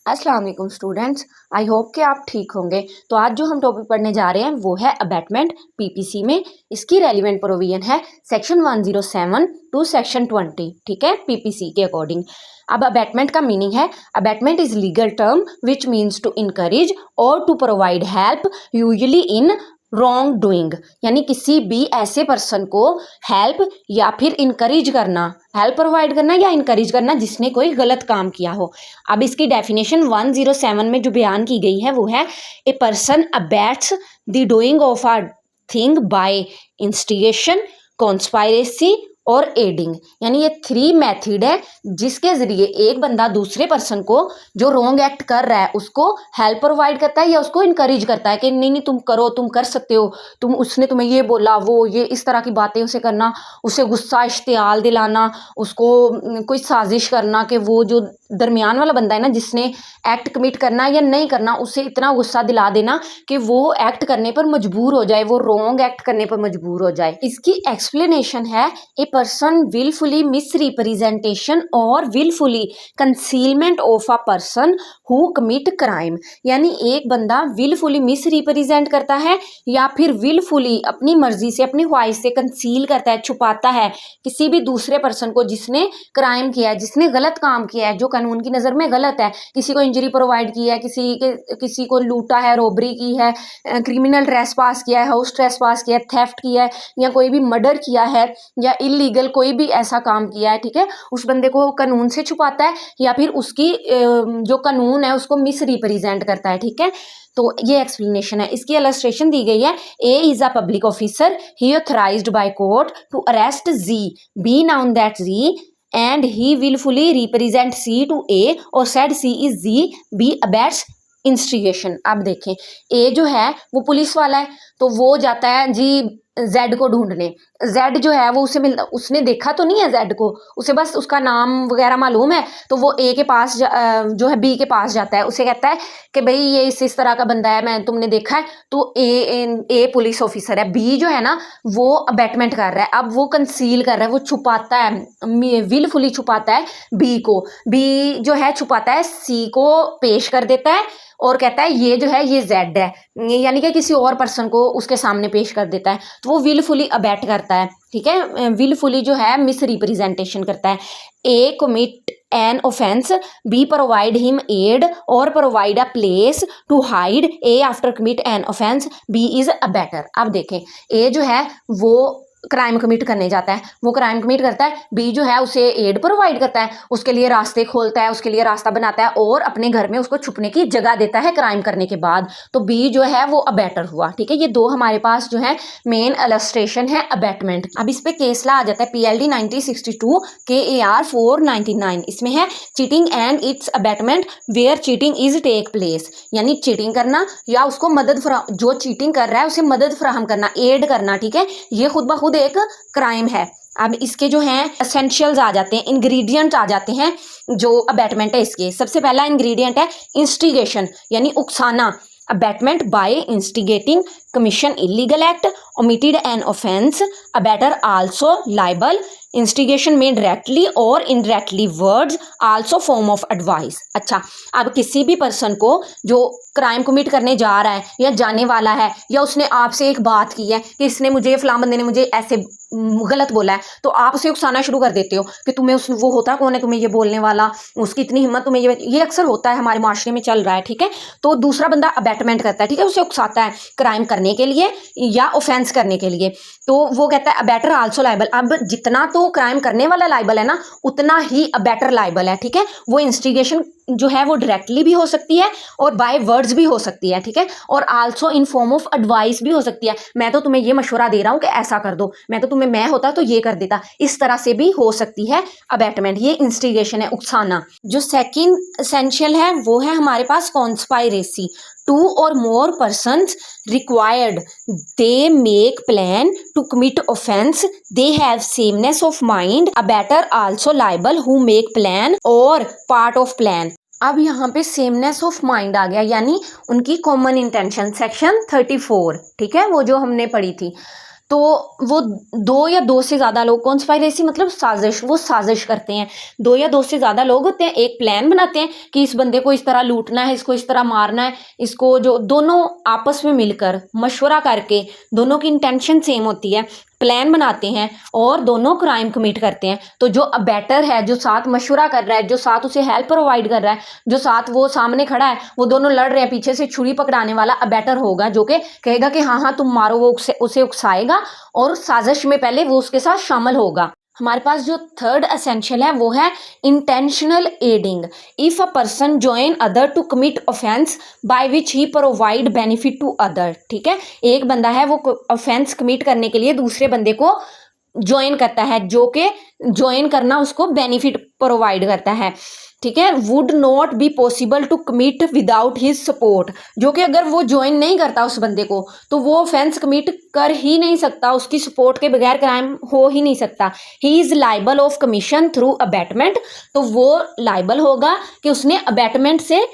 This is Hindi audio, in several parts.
अस्सलाम वालेकुम स्टूडेंट्स, आई होप कि आप ठीक होंगे। तो आज जो हम टॉपिक पढ़ने जा रहे हैं वो है अबैटमेंट पीपीसी में। इसकी रेलिवेंट प्रोविजन है सेक्शन 107 टू सेक्शन 20, ठीक है, पीपीसी के अकॉर्डिंग। अब अबैटमेंट का मीनिंग है, abetment is legal term which means to encourage or to provide help usually in wrong doing, यानी किसी भी ऐसे पर्सन को हेल्प या फिर इनकरेज करना, हेल्प प्रोवाइड करना या इनकरेज करना जिसने कोई गलत काम किया हो। अब इसकी डेफिनेशन 107 में जो बयान की गई है वो है, a person abets the doing of a thing by instigation, conspiracy or aiding, यानी ये 3 मेथड है जिसके जरिए एक बंदा दूसरे पर्सन को जो रॉन्ग एक्ट कर रहा है उसको हेल्प प्रोवाइड करता है या उसको इनकरेज करता है कि नहीं नहीं तुम करो, तुम कर सकते हो, तुम, उसने तुम्हें ये बोला, वो ये, इस तरह की बातें उसे करना, उसे गुस्सा इश्तियाल दिलाना, उसको कोई साजिश करना कि वो जो दरमियान वाला बंदा है ना जिसने एक्ट कमिट करना या नहीं करना, उसे इतना गुस्सा दिला देना कि वो एक्ट करने पर मजबूर हो जाए, वो रॉन्ग एक्ट करने पर मजबूर हो जाए। इसकी एक्सप्लेनेशन है, a person wilfully misrepresentation or wilfully concealment of a person who commit crime, यानी एक बंदा विलफुली मिस रिप्रेजेंट करता है या फिर विलफुली अपनी मर्जी से, अपनी ख्वाहिश से कंसील करता है, छुपाता है किसी भी दूसरे पर्सन को जिसने क्राइम किया है, जिसने गलत काम किया है, जो कानून की नज़र में गलत है, किसी को इंजरी प्रोवाइड की है, किसी को लूटा है, रॉबरी की है, क्रिमिनल ट्रेसपास किया है, हाउस ट्रेसपास किया है, थेफ्ट किया है, या कोई भी मर्डर किया है या इलीगल कोई भी ऐसा काम किया है, ठीक है, उस बंदे को कानून से छुपाता है या फिर उसकी जो कानून है उसको मिस रिप्रेजेंट करता है, ठीक है। तो ये एक्सप्लेनेशन है। इसकी इलस्ट्रेशन दी गई है, A is a public officer, he authorised by court to arrest G, B known that G and he willfully represent C to A और said C is Z, B abets instigation. अब देखें, ए जो है वो पुलिस वाला है तो वो जाता है जी जेड को ढूंढने। जेड जो है वो उसे उसने देखा तो नहीं है जेड को, उसे बस उसका नाम वगैरह मालूम है, तो वो ए के पास जो है बी के पास जाता है, उसे कहता है कि भाई ये इस तरह का बंदा है, मैं तुमने देखा है। तो ए पुलिस ऑफिसर है, बी जो है ना वो अबैटमेंट कर रहा है, अब वो कंसील कर रहा है, वो छुपाता है, विलफुली छुपाता है बी को, बी जो है छुपाता है सी को पेश कर देता है और कहता है ये जो है ये जेड है, यानी कि किसी और पर्सन को उसके सामने पेश कर देता है, तो वो विलफुली अबैट करता है, ठीक है, विलफुली जो है मिस रिप्रेजेंटेशन करता है। A commit an offence, B provide him aid or provide a place to hide, A after commit an offence, B is abettor. अब देखें, ए जो है वो क्राइम कमिट करने जाता है, वो क्राइम कमिट करता है, बी जो है उसे एड प्रोवाइड करता है, उसके लिए रास्ते खोलता है, उसके लिए रास्ता बनाता है और अपने घर में उसको छुपने की जगह देता है क्राइम करने के बाद, तो बी जो है वो अबैटर हुआ, ठीक है। ये दो हमारे पास जो है मेन इलस्ट्रेशन है अबैटमेंट। अब इस पे केस ला आ जाता है, PLD 1962 KAR 499, इसमें है cheating and its abetment where cheating is take place, यानी चीटिंग करना या उसको मदद जो चीटिंग कर रहा है उसे मदद फराहम करना, एड करना, ठीक है, ये खुद ब खुद एक क्राइम है। अब इसके जो हैं एसेंशियल्स आ जाते हैं, इंग्रेडिएंट आ जाते हैं जो अबैटमेंट है इसके। सबसे पहला इंग्रेडिएंट है इंस्टिगेशन, यानी उकसाना, abetment by instigating commission illegal act, omitted an offense, abetter also liable, instigation में directly or indirectly words also form of advice. अच्छा, अब किसी भी पर्सन को जो क्राइम कमिट करने जा रहा है या जाने वाला है, या उसने आपसे एक बात की है कि इसने मुझे, फलां बंदे ने मुझे ऐसे गलत बोला है, तो आप उसे उकसाना शुरू कर देते हो कि तुम्हें वो होता कौन है तुम्हें ये बोलने वाला, उसकी इतनी हिम्मत, तुम्हें ये अक्सर होता है, हमारे माशरे में चल रहा है, ठीक है। तो दूसरा बंदा अबैटमेंट करता है, ठीक है, उसे उकसाता है क्राइम करने के लिए या ऑफेंस करने के लिए, तो वो कहता है अबैटर आल्सो लाइबल। अब जितना तो क्राइम करने वाला लाइबल है ना, उतना ही अबैटर लाइबल है, ठीक है। वो इंस्टिगेशन जो है वो डायरेक्टली भी हो सकती है और बाय वर्ड्स भी हो सकती है, ठीक है, और also in form of advice भी हो सकती है, मैं तो तुम्हें ये मशवरा दे रहा हूँ कि ऐसा कर दो, मैं होता तो ये कर देता, इस तरह से भी हो सकती है अबैटमेंट। ये इंस्टिगेशन है, उकसाना। जो सेकंड एसेंशियल है वो है हमारे पास conspiracy, 2 or more persons required, they make plan to commit offense, they have sameness of mind, abettor also liable who make plan or part of plan। अब यहाँ पे सेमनेस ऑफ माइंड आ गया, यानी उनकी कॉमन इंटेंशन, सेक्शन 34, ठीक है, वो जो हमने पढ़ी थी। तो वो दो या दो से ज़्यादा लोग, कॉन्स्पायरेसी मतलब साजिश, वो साजिश करते हैं, दो या दो से ज़्यादा लोग होते हैं, एक प्लान बनाते हैं कि इस बंदे को इस तरह लूटना है, इसको इस तरह मारना है, इसको, जो दोनों आपस में मिलकर मशवरा करके, दोनों की इंटेंशन सेम होती है, प्लान बनाते हैं और दोनों क्राइम कमिट करते हैं। तो जो अबैटर है, जो साथ मशवरा कर रहा है, जो साथ उसे हेल्प प्रोवाइड कर रहा है, जो साथ वो सामने खड़ा है, वो दोनों लड़ रहे हैं, पीछे से छुरी पकड़ाने वाला अबैटर होगा, जो कि कहेगा कि हाँ हाँ तुम मारो, वो उसे उकसाएगा और साजिश में पहले वो उसके साथ शामिल होगा। हमारे पास जो थर्ड एसेंशियल है वो है intentional aiding. If a person join other to commit offence by which he provide benefit to other. ठीक है, एक बंदा है वो ऑफेंस कमिट करने के लिए दूसरे बंदे को ज्वाइन करता है, जो कि ज्वाइन करना उसको बेनिफिट प्रोवाइड करता है। ठीक है, would not be possible to commit without his support, जो कि अगर वो ज्वाइन नहीं करता उस बंदे को तो वो ऑफेंस कमिट कर ही नहीं सकता, उसकी सपोर्ट के बगैर क्राइम हो ही नहीं सकता। He is liable of commission through abatement, तो वो लाइबल होगा कि उसने अबैटमेंट से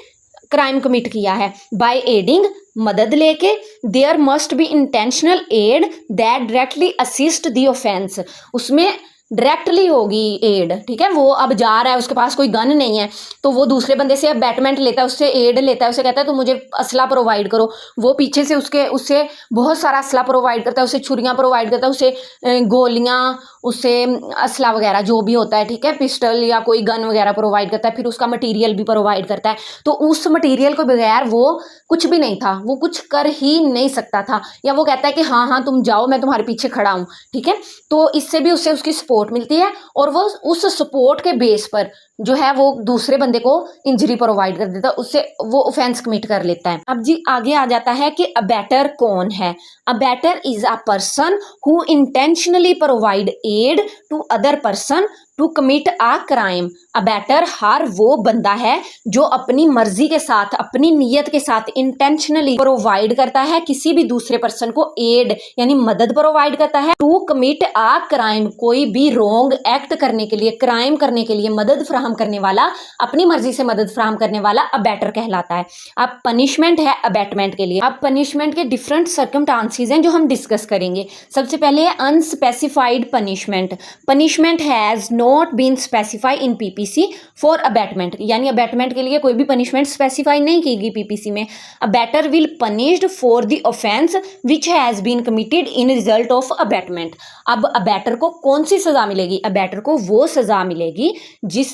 क्राइम कमिट किया है। बाय एडिंग, मदद लेके, there must be intentional aid that directly assist the offence, उसमें डायरेक्टली होगी एड। ठीक है, वो अब जा रहा है, उसके पास कोई गन नहीं है, तो वो दूसरे बंदे से बैटमेंट लेता है, उससे एड लेता है, उसे कहता है तो मुझे असला प्रोवाइड करो, वो पीछे से उससे बहुत सारा असला प्रोवाइड करता है, उसे छुरियाँ प्रोवाइड करता है, उसे गोलियाँ, उसे असला वगैरह जो भी होता है, ठीक है, पिस्टल या कोई गन वगैरह प्रोवाइड करता है, फिर उसका मटीरियल भी प्रोवाइड करता है। तो उस मटीरियल के बगैर वो कुछ भी नहीं था, वो कुछ कर ही नहीं सकता था, या वो कहता है कि हाँ हाँ तुम जाओ, मैं तुम्हारे पीछे खड़ा हूँ। ठीक है, तो इससे भी उससे उसकी सपोर्ट मिलती है और वो उस सपोर्ट के बेस पर जो है वो दूसरे बंदे को इंजरी प्रोवाइड कर देता है, उससे वो ऑफेंस कमिट कर लेता है। अब जी आगे आ जाता है कि अबैटर कौन है। Abettor is a person who intentionally provide aid to other person to commit a crime. Abettor हर वो बंदा है जो अपनी मर्जी के साथ, अपनी नीयत के साथ इंटेंशनली प्रोवाइड करता है किसी भी दूसरे पर्सन को एड यानी मदद प्रोवाइड करता है टू कमिट अ क्राइम, कोई भी रॉन्ग एक्ट करने के लिए, क्राइम करने के लिए मदद फ्राहम करने वाला, अपनी मर्जी से मदद फ्राहम करने वाला अबैटर कहलाता है। अब पनिशमेंट है अबैटमेंट के लिए। अब पनिशमेंट के डिफरेंट सर्कमस्टांसेस हैं जो हम डिस्कस करेंगे। सबसे पहले है unspecified punishment. Punishment has not been specify in PPC for abetment, यानी अबैटमेंट के लिए कोई भी पनिशमेंट स्पेसिफाई नहीं की गई पीपीसी में। Abettor will punished for the offence which has been committed in result of abetment. अब अबैटर को कौन सी सजा मिलेगी? अबैटर को वो सजा मिलेगी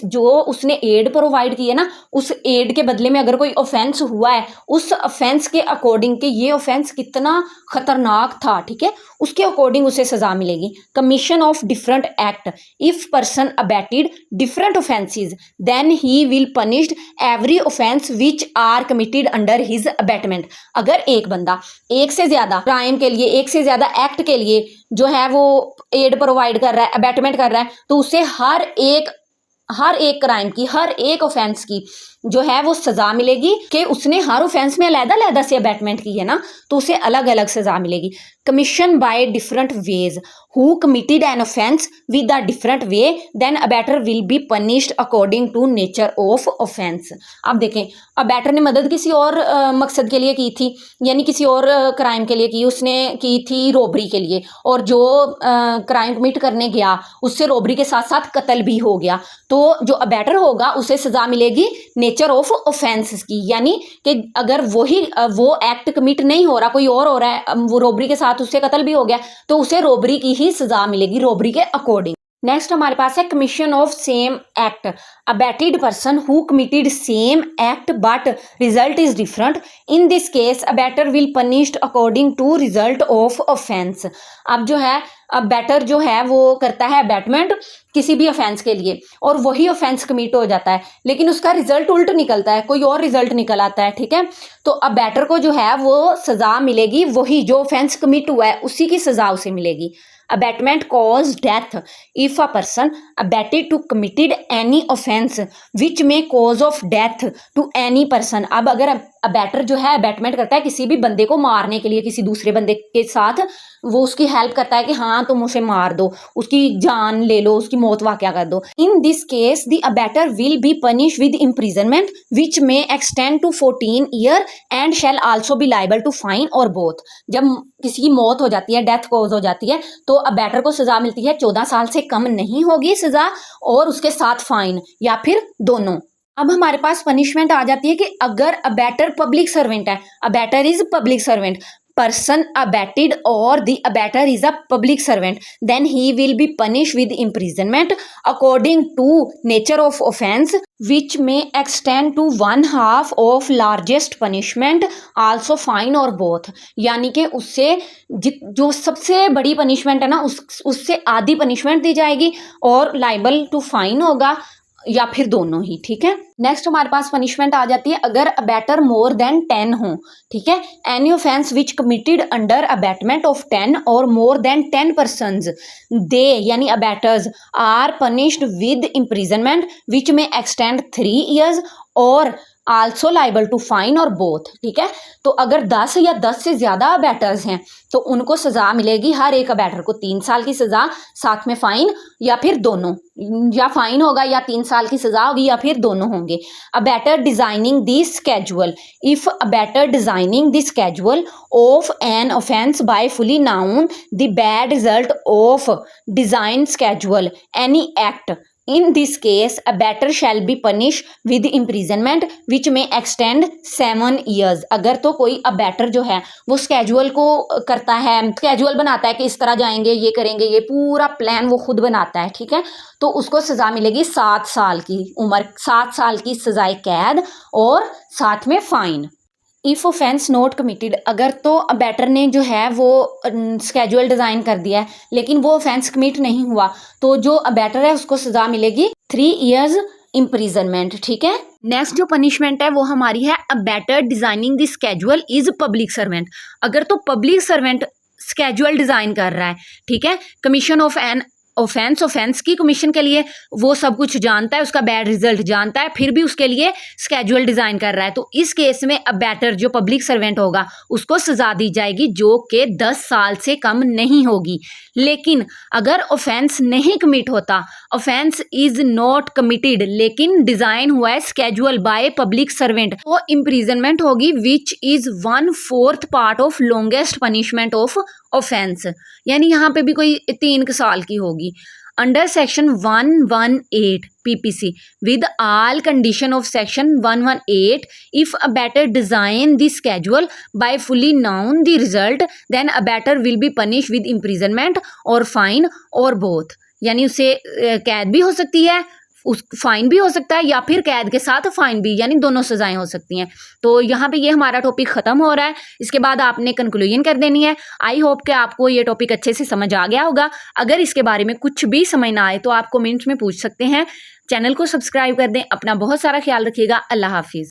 जो उसने एड प्रोवाइड की है ना, उस एड के बदले में अगर कोई ऑफेंस हुआ है, उस ऑफेंस के अकॉर्डिंग के ये ऑफेंस कितना खतरनाक था, ठीक है, उसके अकॉर्डिंग उसे सजा मिलेगी। Commission of different act, if person abetted different offences then he will punished every offence which are committed under his abetment. अगर एक बंदा एक से ज्यादा क्राइम के लिए, एक से ज्यादा एक्ट के लिए जो है वो एड प्रोवाइड कर रहा है, अबैटमेंट कर रहा है, तो उसे हर एक क्राइम की, हर एक ऑफेंस की जो है वो सजा मिलेगी कि उसने हर ऑफेंस में अलग-अलग से अबैटमेंट की है ना, तो उसे अलग अलग सजा मिलेगी। Commission by different ways, who committed an offence with a different way then abettor will be punished according to nature of offence. अब देखें, अबैटर ने मदद किसी और मकसद के लिए की थी, यानी किसी और क्राइम के लिए की, उसने की थी रॉबरी के लिए, और जो क्राइम कमिट करने गया उससे रॉबरी के साथ साथ कत्ल भी हो गया, तो जो अबैटर होगा उसे सजा मिलेगी नेचर ऑफ ऑफेंस की, यानी कि अगर वो एक्ट कमिट नहीं हो रहा, कोई और हो रहा है, वो रॉबरी के साथ उससे कत्ल भी हो गया, तो उसे रॉबरी की ही सजा मिलेगी, रॉबरी के अकॉर्डिंग। नेक्स्ट हमारे पास है commission of same act. Abetted person who committed same act but result is different, in this case abettor will punished according to result of offence. अब जो है अबैटर जो है वो करता है अबैटमेंट किसी भी ऑफेंस के लिए, और वही ऑफेंस कमिट हो जाता है, लेकिन उसका रिजल्ट उल्ट निकलता है, कोई और रिजल्ट निकल आता है, ठीक है, तो अबैटर को जो है वो सजा मिलेगी, वही जो ऑफेंस कमिट हुआ है उसी की सजा उसे मिलेगी। Abetment cause death, if a person abetted to committed any offence which may cause of death to any person. अब अगर अबैटर जो है अबैटमेंट करता है किसी भी बंदे को मारने के लिए, किसी दूसरे बंदे के साथ वो उसकी हेल्प करता है कि हाँ तुम उसे मार दो, उसकी जान ले लो, उसकी मौत वाक़या कर दो। In this case the abettor will be punish with imprisonment which may extend to 14 year and shall also be liable to fine or both. जब किसी की मौत हो जाती है, डेथ कॉज हो जाती है, तो अबैटर को सजा मिलती है 14 साल से कम नहीं होगी सजा, और उसके साथ फाइन या फिर दोनों। अब हमारे पास पनिशमेंट आ जाती है कि अगर अबैटर पब्लिक सर्वेंट है, abettor is public servant, person abetted or the abetter is a public servant, then he will be punished with imprisonment according to nature of offense which may extend to 1/2 of largest punishment also fine or both। यानी कि उससे जो सबसे बड़ी पनिशमेंट है ना उससे आधी पनिशमेंट दी जाएगी और लाइबल टू फाइन होगा या फिर दोनों ही। ठीक है, नेक्स्ट हमारे पास पनिशमेंट आ जाती है अगर अबैटर मोर देन 10 हो। ठीक है, any offence which committed under abatement of 10 और मोर देन 10 पर्सन्स दे यानी अबैटर्स आर पनिश्ड विद इम्प्रिजनमेंट विच में एक्सटेंड 3 ईयर्स और also liable to fine or both. ठीक है, तो अगर 10 या 10 से ज़्यादा अबैटर्स हैं तो उनको सज़ा मिलेगी, हर एक अबैटर को 3 साल की सज़ा, साथ में फ़ाइन या फिर दोनों, या फाइन होगा या 3 साल की सज़ा होगी या फिर दोनों होंगे। Abettor designing the schedule, if abettor designing the schedule of an offence by fully known the bad result of design schedule any act, in this case abetter shall be punished with imprisonment which may extend 7 years। अगर तो कोई अबैटर जो है वो स्केजुअल को करता है, स्केजुअल बनाता है कि इस तरह जाएंगे, ये करेंगे, ये पूरा प्लान वो खुद बनाता है। ठीक है, तो उसको सज़ा मिलेगी 7 साल की उम्र, 7 साल की सजाए कैद और साथ में fine. If offence not committed, अगर तो अबैटर ने जो है वो स्केजुअल डिज़ाइन कर दिया है लेकिन वो ऑफेंस कमिट नहीं हुआ, तो जो अबैटर है उसको सज़ा मिलेगी 3 ईयर्स इम्प्रिजनमेंट। ठीक है, नेक्स्ट जो पनिशमेंट है वो हमारी है abettor designing the schedule is public servant. अगर तो पब्लिक सर्वेंट स्केजुअल डिज़ाइन कर रहा है, ठीक है, कमीशन ऑफ एन ऑफेंस की कमीशन के लिए वो सब कुछ जानता है, उसका बैड रिजल्ट जानता है, फिर भी उसके लिए स्केजुअल डिज़ाइन कर रहा है, तो इस केस में अबैटर जो पब्लिक सर्वेंट होगा उसको सज़ा दी जाएगी जो कि 10 साल से कम नहीं होगी। लेकिन अगर ऑफेंस नहीं कमिट होता, ऑफेंस इज नॉट कमिटेड लेकिन डिज़ाइन हुआ है स्केजुअल बाय पब्लिक सर्वेंट, तो इम्प्रिजनमेंट होगी which is 1/4 part of longest punishment of offence, यानी यहाँ पे भी कोई 3 साल की होगी। Under section 118 PPC with all condition of section 118 if abetter design the schedule by fully known the result then abetter will be punished with imprisonment or fine or both। यानी उसे कैद भी हो सकती है, उस फाइन भी हो सकता है या फिर कैद के साथ फाइन भी, यानी दोनों सजाएं हो सकती हैं। तो यहाँ पे ये हमारा टॉपिक ख़त्म हो रहा है, इसके बाद आपने कंक्लूजन कर देनी है। आई होप कि आपको ये टॉपिक अच्छे से समझ आ गया होगा। अगर इसके बारे में कुछ भी समझ ना आए तो आप कमेंट्स में पूछ सकते हैं। चैनल को सब्सक्राइब कर दें। अपना बहुत सारा ख्याल रखिएगा। अल्लाह हाफिज़।